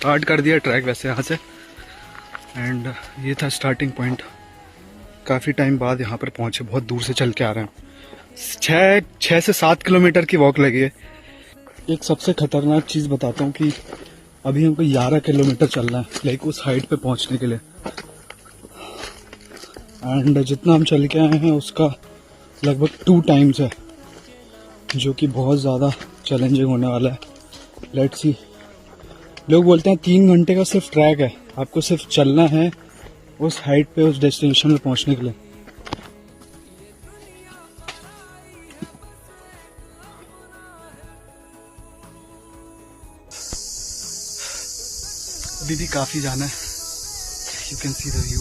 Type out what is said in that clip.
Start कर दिया track वैसे यहाँ से, एंड ये था स्टार्टिंग पॉइंट। काफ़ी टाइम बाद यहाँ पर पहुँचे, बहुत दूर से चल के आ रहे हैं। 6 से 7 किलोमीटर की वॉक लगी है। एक सबसे खतरनाक चीज़ बताता हूँ कि अभी हमको 11 किलोमीटर चलना है लाइक उस हाइट पे पहुँचने के लिए, एंड जितना हम चल के आए हैं उसका लगभग 2 टाइम्स है, जो कि बहुत ज़्यादा चैलेंजिंग होने वाला है। Let's see. लोग बोलते हैं 3 घंटे का सिर्फ ट्रैक है, आपको सिर्फ चलना है उस हाइट पे उस डेस्टिनेशन में पहुंचने के लिए। अभी भी काफ़ी जाना है। You can see the view.